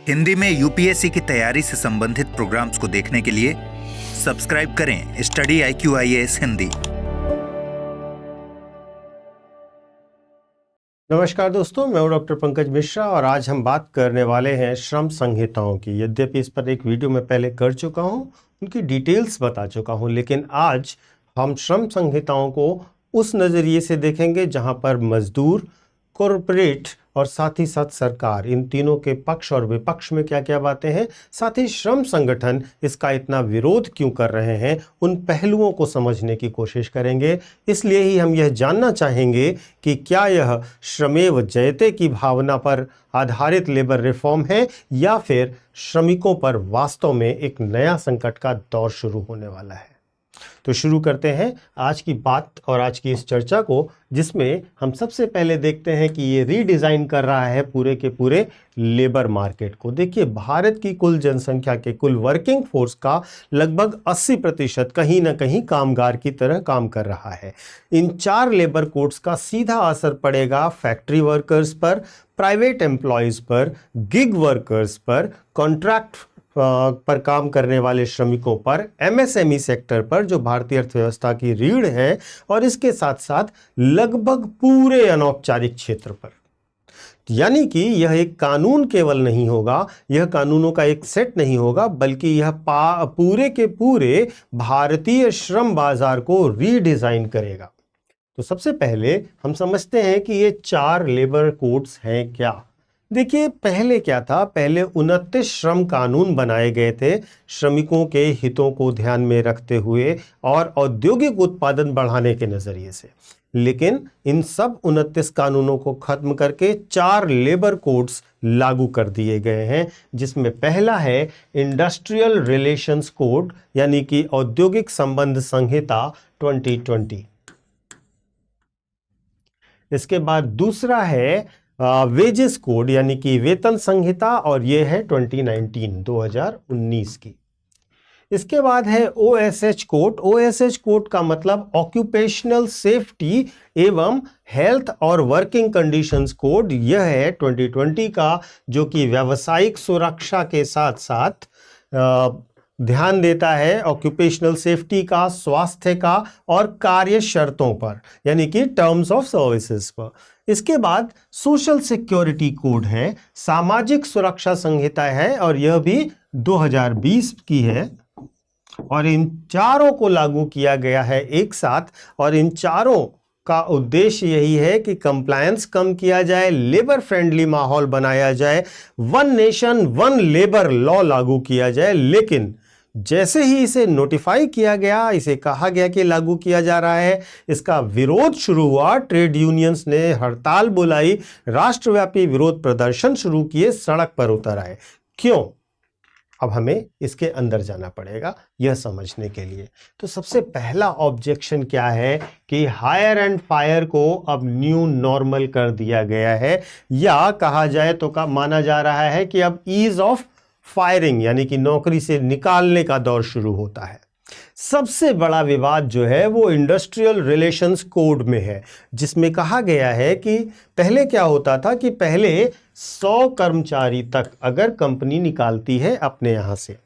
हिंदी में यूपीएससी की तैयारी से संबंधित प्रोग्राम्स को देखने के लिए सब्सक्राइब करें स्टडी IQ-IAS हिंदी। नमस्कार दोस्तों, मैं हूं डॉक्टर पंकज मिश्रा और आज हम बात करने वाले हैं श्रम संहिताओं की। यद्यपि इस पर एक वीडियो मैं पहले कर चुका हूं, उनकी डिटेल्स बता चुका हूं, लेकिन आज हम श्रम संहिताओं को उस नज़रिए से देखेंगे जहां पर मजदूर, कॉरपोरेट और साथ ही साथ सरकार, इन तीनों के पक्ष और विपक्ष में क्या क्या बातें हैं, साथ ही श्रम संगठन इसका इतना विरोध क्यों कर रहे हैं, उन पहलुओं को समझने की कोशिश करेंगे। इसलिए ही हम यह जानना चाहेंगे कि क्या यह श्रमेव जयते की भावना पर आधारित लेबर रिफॉर्म है या फिर श्रमिकों पर वास्तव में एक नया संकट का दौर शुरू होने वाला है। तो शुरू करते हैं आज की बात और आज की इस चर्चा को, जिसमें हम सबसे पहले देखते हैं कि ये रीडिज़ाइन कर रहा है पूरे के पूरे लेबर मार्केट को। देखिए, भारत की कुल जनसंख्या के कुल वर्किंग फोर्स का लगभग 80% कहीं ना कहीं कामगार की तरह काम कर रहा है। इन 4 लेबर कोड्स का सीधा असर पड़ेगा फैक्ट्री वर्कर्स पर, प्राइवेट एम्प्लॉयज़ पर, गिग वर्कर्स पर, कॉन्ट्रैक्ट पर काम करने वाले श्रमिकों पर, MSME सेक्टर पर जो भारतीय अर्थव्यवस्था की रीढ़ है, और इसके साथ साथ लगभग पूरे अनौपचारिक क्षेत्र पर। यानी कि यह एक कानून केवल नहीं होगा, यह कानूनों का एक सेट नहीं होगा, बल्कि यह पूरे के पूरे भारतीय श्रम बाजार को रीडिजाइन करेगा। तो सबसे पहले हम समझते हैं कि ये 4 लेबर कोड्स हैं क्या। देखिए, पहले क्या था, पहले 29 श्रम कानून बनाए गए थे श्रमिकों के हितों को ध्यान में रखते हुए और औद्योगिक उत्पादन बढ़ाने के नजरिए से। लेकिन इन सब 29 कानूनों को खत्म करके 4 लेबर कोड्स लागू कर दिए गए हैं, जिसमें पहला है इंडस्ट्रियल रिलेशंस कोड, यानी कि औद्योगिक संबंध संहिता 2020। इसके बाद दूसरा है वेजेस कोड, यानी कि वेतन संहिता, और ये है 2019 की। इसके बाद है OSH कोड। OSH कोड का मतलब ऑक्यूपेशनल सेफ्टी एवं हेल्थ और वर्किंग कंडीशंस कोड। यह है 2020 का, जो कि व्यावसायिक सुरक्षा के साथ साथ ध्यान देता है ऑक्यूपेशनल सेफ्टी का, स्वास्थ्य का और कार्य शर्तों पर, यानी कि टर्म्स ऑफ सर्विसेज पर। इसके बाद सोशल सिक्योरिटी कोड है, सामाजिक सुरक्षा संहिता है, और यह भी 2020 की है। और इन चारों को लागू किया गया है एक साथ, और इन चारों का उद्देश्य यही है कि कंप्लायंस कम किया जाए, लेबर फ्रेंडली माहौल बनाया जाए, one nation one labour law लागू किया जाए। लेकिन जैसे ही इसे नोटिफाई किया गया, इसे कहा गया कि लागू किया जा रहा है, इसका विरोध शुरू हुआ। ट्रेड यूनियंस ने हड़ताल बुलाई, राष्ट्रव्यापी विरोध प्रदर्शन शुरू किए, सड़क पर उतर आए। क्यों? अब हमें इसके अंदर जाना पड़ेगा यह समझने के लिए। तो सबसे पहला ऑब्जेक्शन क्या है कि हायर एंड फायर को अब न्यू नॉर्मल कर दिया गया है, या कहा जाए तो माना जा रहा है कि अब ईज ऑफ फायरिंग, यानी कि नौकरी से निकालने का दौर शुरू होता है। सबसे बड़ा विवाद जो है वो इंडस्ट्रियल रिलेशंस कोड में है, जिसमें कहा गया है कि पहले क्या होता था कि पहले 100 कर्मचारी तक अगर कंपनी निकालती है अपने यहाँ से,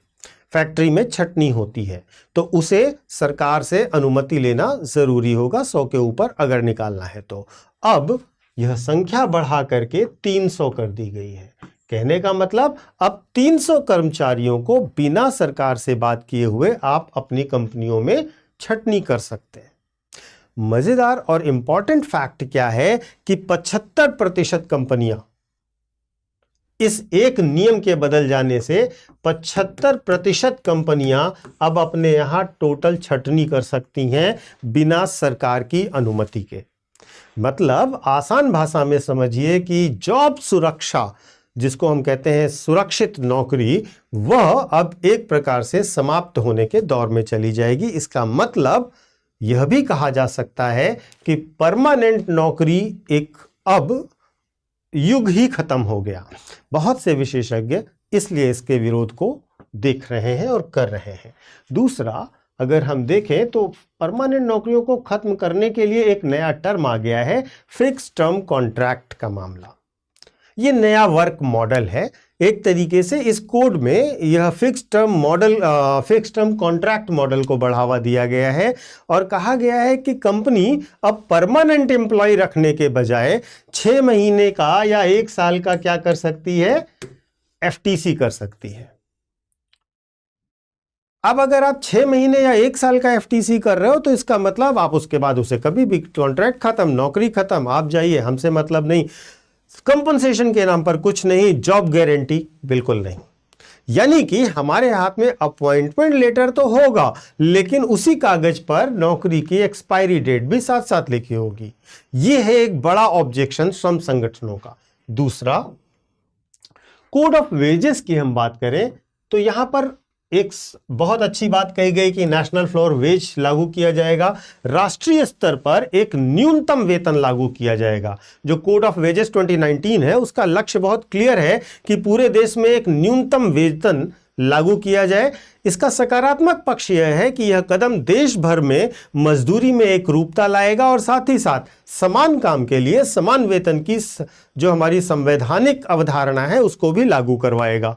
फैक्ट्री में छटनी होती है, तो उसे सरकार से अनुमति लेना जरूरी होगा 100 के ऊपर अगर निकालना है तो। अब यह संख्या बढ़ा करके 300 कर दी गई है। कहने का मतलब अब 300 कर्मचारियों को बिना सरकार से बात किए हुए आप अपनी कंपनियों में छटनी कर सकते हैं। मजेदार और इंपॉर्टेंट फैक्ट क्या है कि 75% कंपनियां इस एक नियम के बदल जाने से 75% कंपनियां अब अपने यहां टोटल छटनी कर सकती हैं बिना सरकार की अनुमति के। मतलब आसान भाषा में समझिए कि जॉब सुरक्षा, जिसको हम कहते हैं सुरक्षित नौकरी, वह अब एक प्रकार से समाप्त होने के दौर में चली जाएगी। इसका मतलब यह भी कहा जा सकता है कि परमानेंट नौकरी एक अब युग ही खत्म हो गया। बहुत से विशेषज्ञ इसलिए इसके विरोध को देख रहे हैं और कर रहे हैं। दूसरा, अगर हम देखें तो परमानेंट नौकरियों को खत्म करने के लिए एक नया टर्म आ गया है, फिक्स टर्म कॉन्ट्रैक्ट का मामला। ये नया वर्क मॉडल है। एक तरीके से इस कोड में यह फिक्स टर्म कॉन्ट्रैक्ट मॉडल को बढ़ावा दिया गया है और कहा गया है कि कंपनी अब परमानेंट एम्प्लॉय रखने के बजाय 6 महीने का या 1 साल का क्या कर सकती है, एफटीसी कर सकती है। अब अगर आप 6 महीने या 1 साल का एफटीसी कर रहे हो तो इसका मतलब आप उसके बाद उसे कभी भी कॉन्ट्रैक्ट खत्म, नौकरी खत्म, आप जाइए, हमसे मतलब नहीं, कंपनसेशन के नाम पर कुछ नहीं, जॉब गारंटी बिल्कुल नहीं। यानी कि हमारे हाथ में अपॉइंटमेंट लेटर तो होगा लेकिन उसी कागज पर नौकरी की एक्सपायरी डेट भी साथ साथ लिखी होगी। यह है एक बड़ा ऑब्जेक्शन श्रम संगठनों का। दूसरा, कोड ऑफ वेजेस की हम बात करें तो यहां पर एक बहुत अच्छी बात कही गई कि नेशनल फ्लोर वेज लागू किया जाएगा, राष्ट्रीय स्तर पर एक न्यूनतम वेतन लागू किया जाएगा। जो कोड ऑफ वेजेस 2019 है उसका लक्ष्य बहुत क्लियर है कि पूरे देश में एक न्यूनतम वेतन लागू किया जाए। इसका सकारात्मक पक्ष यह है कि यह कदम देश भर में मजदूरी में एक रूपता लाएगा और साथ ही साथ समान काम के लिए समान वेतन की जो हमारी संवैधानिक अवधारणा है उसको भी लागू करवाएगा,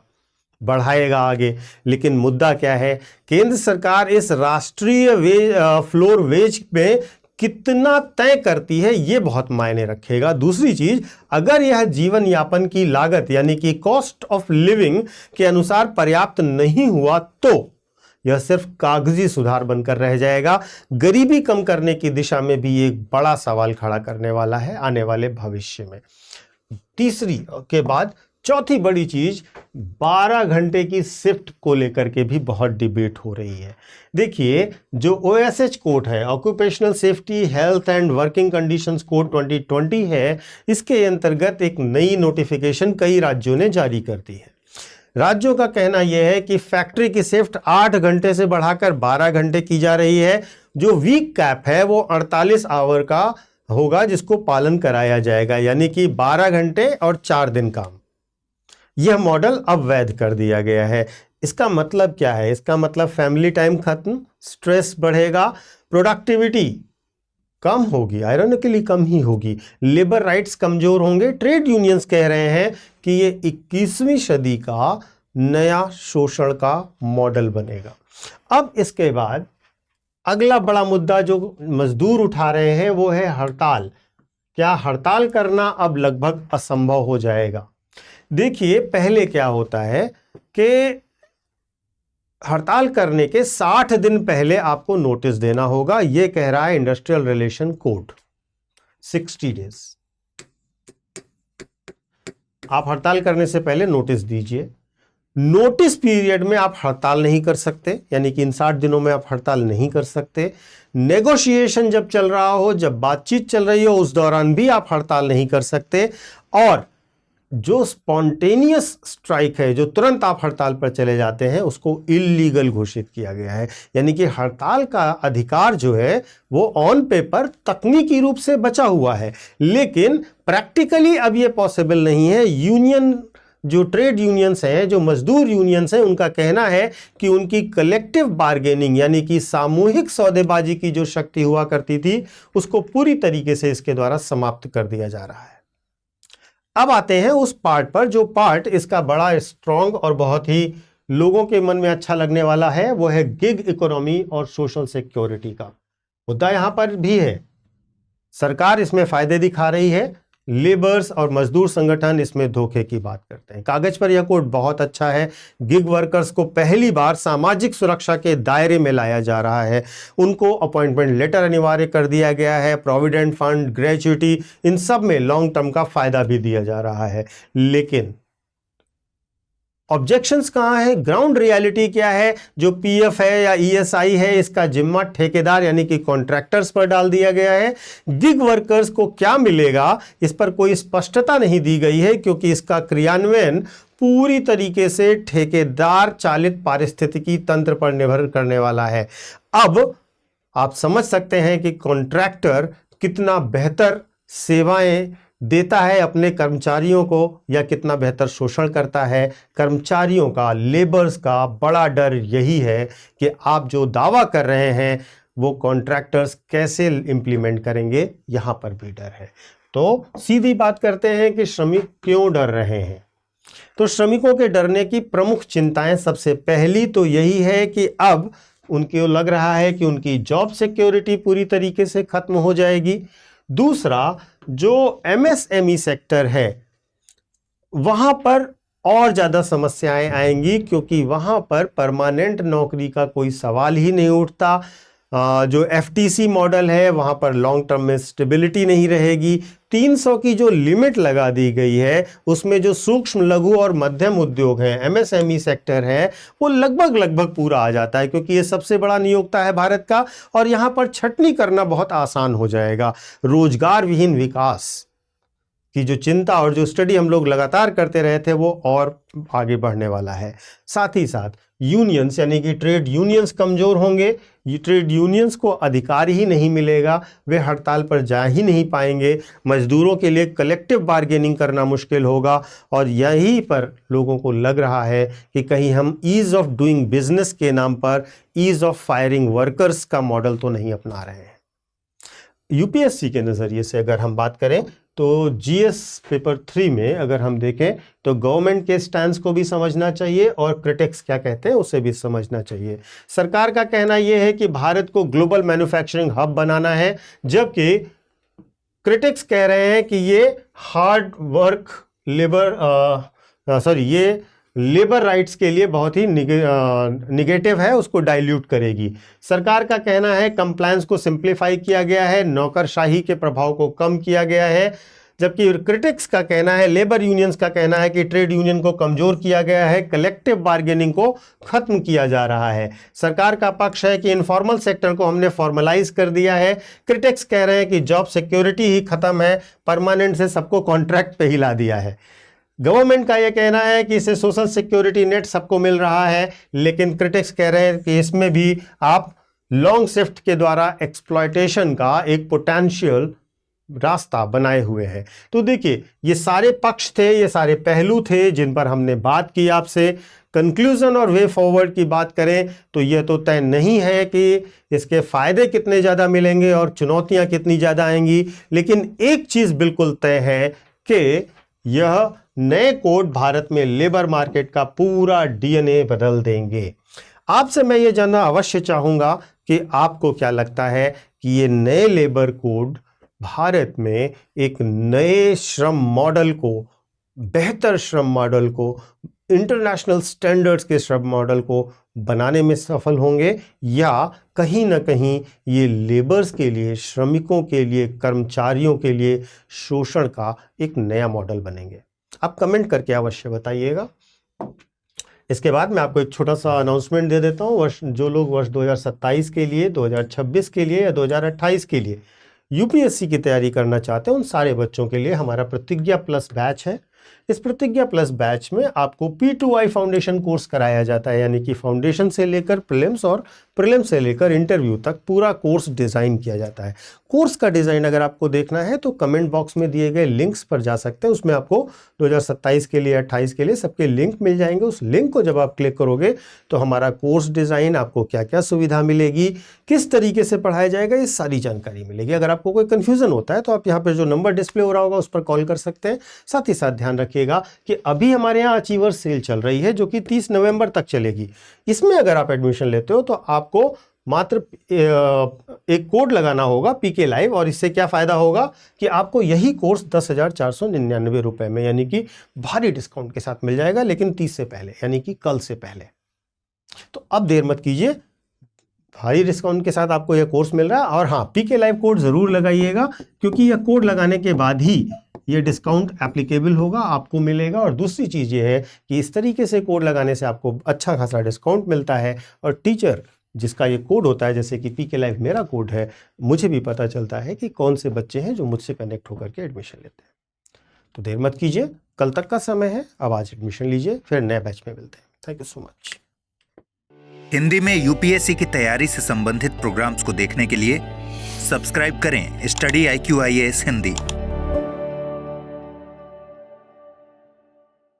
बढ़ाएगा आगे। लेकिन मुद्दा क्या है, केंद्र सरकार इस राष्ट्रीय फ्लोर वेज में कितना तय करती है यह बहुत मायने रखेगा। दूसरी चीज, अगर यह जीवन यापन की लागत यानी कि कॉस्ट ऑफ लिविंग के अनुसार पर्याप्त नहीं हुआ तो यह सिर्फ कागजी सुधार बनकर रह जाएगा, गरीबी कम करने की दिशा में भी एक बड़ा सवाल खड़ा करने वाला है आने वाले भविष्य में। तीसरी के बाद चौथी बड़ी चीज, 12 घंटे की शिफ्ट को लेकर के भी बहुत डिबेट हो रही है। देखिए, जो OSH कोड है, occupational safety health and working conditions code 2020 है, इसके अंतर्गत एक नई नोटिफिकेशन कई राज्यों ने जारी कर दी है। राज्यों का कहना यह है कि फैक्ट्री की शिफ्ट 8 घंटे से बढ़ाकर 12 घंटे की जा रही है। जो वीक कैप है वो 48 आवर का होगा जिसको पालन कराया जाएगा, यानी कि 12 घंटे और 4 दिन काम। यह मॉडल अब वैध कर दिया गया है। इसका मतलब क्या है? इसका मतलब फैमिली टाइम खत्म, स्ट्रेस बढ़ेगा, प्रोडक्टिविटी कम होगी, आयरॉनिकली कम ही होगी, लेबर राइट्स कमजोर होंगे। ट्रेड यूनियंस कह रहे हैं कि ये 21वीं सदी का नया शोषण का मॉडल बनेगा। अब इसके बाद अगला बड़ा मुद्दा जो मजदूर उठा रहे हैं वो है हड़ताल। क्या हड़ताल करना अब लगभग असंभव हो जाएगा? देखिए, पहले क्या होता है कि हड़ताल करने के 60 दिन पहले आपको नोटिस देना होगा। यह कह रहा है इंडस्ट्रियल रिलेशन कोड, 60 डेज। आप हड़ताल करने से पहले नोटिस दीजिए। नोटिस पीरियड में आप हड़ताल नहीं कर सकते, यानी कि इन 60 दिनों में आप हड़ताल नहीं कर सकते। नेगोशिएशन जब चल रहा हो, जब बातचीत चल रही हो, उस दौरान भी आप हड़ताल नहीं कर सकते। और जो स्पॉन्टेनियस स्ट्राइक है, जो तुरंत आप हड़ताल पर चले जाते हैं, उसको इल्लीगल घोषित किया गया है। यानी कि हड़ताल का अधिकार जो है वो ऑन पेपर तकनीकी रूप से बचा हुआ है, लेकिन प्रैक्टिकली अब ये पॉसिबल नहीं है। यूनियन, जो ट्रेड यूनियंस हैं, जो मजदूर यूनियंस हैं, उनका कहना है कि उनकी कलेक्टिव बार्गेनिंग यानी कि सामूहिक सौदेबाजी की जो शक्ति हुआ करती थी उसको पूरी तरीके से इसके द्वारा समाप्त कर दिया जा रहा है। अब आते हैं उस पार्ट पर, जो पार्ट इसका बड़ा स्ट्रॉन्ग और बहुत ही लोगों के मन में अच्छा लगने वाला है, वो है गिग इकोनॉमी और सोशल सिक्योरिटी का मुद्दा। यहां पर भी है, सरकार इसमें फायदे दिखा रही है, लेबर्स और मजदूर संगठन इसमें धोखे की बात करते हैं। कागज पर यह कोड बहुत अच्छा है। गिग वर्कर्स को पहली बार सामाजिक सुरक्षा के दायरे में लाया जा रहा है। उनको अपॉइंटमेंट लेटर अनिवार्य कर दिया गया है। प्रोविडेंट फंड, ग्रेच्युटी, इन सब में लॉन्ग टर्म का फायदा भी दिया जा रहा है। लेकिन ऑब्जेक्शंस कहां है? ग्राउंड रियलिटी क्या है? जो पीएफ है या ईएसआई है, इसका जिम्मा ठेकेदार यानी कि कॉन्ट्रैक्टर्स पर डाल दिया गया है। गिग वर्कर्स को क्या मिलेगा, इस पर कोई स्पष्टता नहीं दी गई है, क्योंकि इसका क्रियान्वयन पूरी तरीके से ठेकेदार चालित पारिस्थितिकी तंत्र पर निर्भर करने वाला है। अब आप समझ सकते हैं कि कॉन्ट्रैक्टर कितना बेहतर सेवाएं देता है अपने कर्मचारियों को या कितना बेहतर शोषण करता है कर्मचारियों का, लेबर्स का। बड़ा डर यही है कि आप जो दावा कर रहे हैं वो कॉन्ट्रैक्टर्स कैसे इंप्लीमेंट करेंगे, यहां पर भी डर है। तो सीधी बात करते हैं कि श्रमिक क्यों डर रहे हैं। तो श्रमिकों के डरने की प्रमुख चिंताएं, सबसे पहली तो यही है कि अब उनको लग रहा है कि उनकी जॉब सिक्योरिटी पूरी तरीके से खत्म हो जाएगी। दूसरा, जो एमएसएमई सेक्टर है वहां पर और ज्यादा समस्याएं आएंगी, क्योंकि वहां पर परमानेंट नौकरी का कोई सवाल ही नहीं उठता। जो एफटीसी मॉडल है वहां पर लॉन्ग टर्म में स्टेबिलिटी नहीं रहेगी। 300 की जो लिमिट लगा दी गई है उसमें जो सूक्ष्म लघु और मध्यम उद्योग हैं, एमएसएमई सेक्टर है, वो लगभग पूरा आ जाता है, क्योंकि ये सबसे बड़ा नियोक्ता है भारत का और यहां पर छटनी करना बहुत आसान हो जाएगा। रोजगार विहीन विकास की जो चिंता और जो स्टडी हम लोग लगातार करते रहे थे वो और आगे बढ़ने वाला है। साथ ही साथ यूनियंस यानी कि ट्रेड यूनियंस कमजोर होंगे। ये ट्रेड यूनियंस को अधिकार ही नहीं मिलेगा, वे हड़ताल पर जा ही नहीं पाएंगे। मजदूरों के लिए कलेक्टिव बार्गेनिंग करना मुश्किल होगा और यहीं पर लोगों को लग रहा है कि कहीं हम ईज ऑफ डूइंग बिजनेस के नाम पर ईज ऑफ फायरिंग वर्कर्स का मॉडल तो नहीं अपना रहे हैं। यूपीएससी के नज़रिए से अगर हम बात करें तो जीएस पेपर 3 में अगर हम देखें तो गवर्नमेंट के स्टैंड को भी समझना चाहिए और क्रिटिक्स क्या कहते हैं उसे भी समझना चाहिए। सरकार का कहना यह है कि भारत को ग्लोबल मैन्युफैक्चरिंग हब बनाना है, जबकि क्रिटिक्स कह रहे हैं कि ये हार्ड वर्क ये लेबर राइट्स के लिए बहुत ही निगेटिव है, उसको डाइल्यूट करेगी। सरकार का कहना है कंप्लायंस को सिंप्लीफाई किया गया है, नौकरशाही के प्रभाव को कम किया गया है, जबकि क्रिटिक्स का कहना है, लेबर यूनियंस का कहना है कि ट्रेड यूनियन को कमजोर किया गया है, कलेक्टिव बार्गेनिंग को खत्म किया जा रहा है। सरकार का पक्ष है कि इनफॉर्मल सेक्टर को हमने फॉर्मलाइज कर दिया है। क्रिटिक्स कह रहे हैं कि जॉब सिक्योरिटी ही खत्म है, परमानेंट से सबको कॉन्ट्रैक्ट पे हिला दिया है। गवर्नमेंट का यह कहना है कि इसे सोशल सिक्योरिटी नेट सबको मिल रहा है, लेकिन क्रिटिक्स कह रहे हैं कि इसमें भी आप लॉन्ग शिफ्ट के द्वारा एक्सप्लॉयटेशन का एक पोटेंशियल रास्ता बनाए हुए हैं। तो देखिए, ये सारे पक्ष थे, ये सारे पहलू थे जिन पर हमने बात की आपसे। कंक्लूजन और वे फॉरवर्ड की बात करें तो यह तो तय नहीं है कि इसके फायदे कितने ज़्यादा मिलेंगे और चुनौतियां कितनी ज़्यादा आएंगी, लेकिन एक चीज़ बिल्कुल तय है कि यह नए कोड भारत में लेबर मार्केट का पूरा डीएनए बदल देंगे। आपसे मैं ये जानना अवश्य चाहूंगा कि आपको क्या लगता है कि ये नए लेबर कोड भारत में एक नए श्रम मॉडल को, बेहतर श्रम मॉडल को, इंटरनेशनल स्टैंडर्ड्स के श्रम मॉडल को बनाने में सफल होंगे, या कहीं ना कहीं ये लेबर्स के लिए, श्रमिकों के लिए, कर्मचारियों के लिए शोषण का एक नया मॉडल बनेंगे? आप कमेंट करके अवश्य बताइएगा। इसके बाद मैं आपको एक छोटा सा अनाउंसमेंट दे देता हूँ। जो लोग वर्ष 2027 के लिए, 2026 के लिए या 2028 के लिए यूपीएससी की तैयारी करना चाहते हैं, उन सारे बच्चों के लिए हमारा प्रतिज्ञा प्लस बैच है। इस प्रतिज्ञा प्लस बैच में आपको P2I फाउंडेशन कोर्स कराया जाता है, यानी कि फाउंडेशन से लेकर प्रीलिम्स और प्रीलिम्स से लेकर इंटरव्यू तक पूरा कोर्स डिज़ाइन किया जाता है। कोर्स का डिज़ाइन अगर आपको देखना है तो कमेंट बॉक्स में दिए गए लिंक्स पर जा सकते हैं। उसमें आपको 2027 के लिए, 28 के लिए सबके लिंक मिल जाएंगे। उस लिंक को जब आप क्लिक करोगे तो हमारा कोर्स डिज़ाइन, आपको क्या क्या सुविधा मिलेगी, किस तरीके से पढ़ाया जाएगा, ये सारी जानकारी मिलेगी। अगर आपको कोई कन्फ्यूज़न होता है तो आप यहाँ पर जो नंबर डिस्प्ले हो रहा होगा उस पर कॉल कर सकते हैं। साथ ही साथ ध्यान रखिएगा कि अभी हमारे यहाँ अचीवर सेल चल रही है जो कि 30 नवंबर तक चलेगी। इसमें अगर आप एडमिशन लेते हो तो आपको मात्र एक कोड लगाना होगा PK लाइव, और इससे क्या फ़ायदा होगा कि आपको यही कोर्स 10,499 रुपये में, यानी कि भारी डिस्काउंट के साथ मिल जाएगा, लेकिन 30 से पहले, यानी कि कल से पहले। तो अब देर मत कीजिए, भारी डिस्काउंट के साथ आपको यह कोर्स मिल रहा है। और हाँ, PK लाइव कोड ज़रूर लगाइएगा, क्योंकि यह कोड लगाने के बाद ही ये डिस्काउंट एप्लीकेबल होगा, आपको मिलेगा। और दूसरी चीज़ ये है कि इस तरीके से कोड लगाने से आपको अच्छा खासा डिस्काउंट मिलता है, और टीचर जिसका ये कोड होता है, जैसे कि PK लाइव मेरा कोड है, मुझे भी पता चलता है कि कौन से बच्चे हैं जो मुझसे कनेक्ट होकर के एडमिशन लेते हैं। तो देर मत कीजिए, कल तक का समय है, अब आज एडमिशन लीजिए, फिर नए बैच में मिलते हैं। Thank you so much. Hindi में यूपीएससी की तैयारी से संबंधित प्रोग्राम्स को देखने के लिए सब्सक्राइब करें स्टडी IQ IAS हिंदी।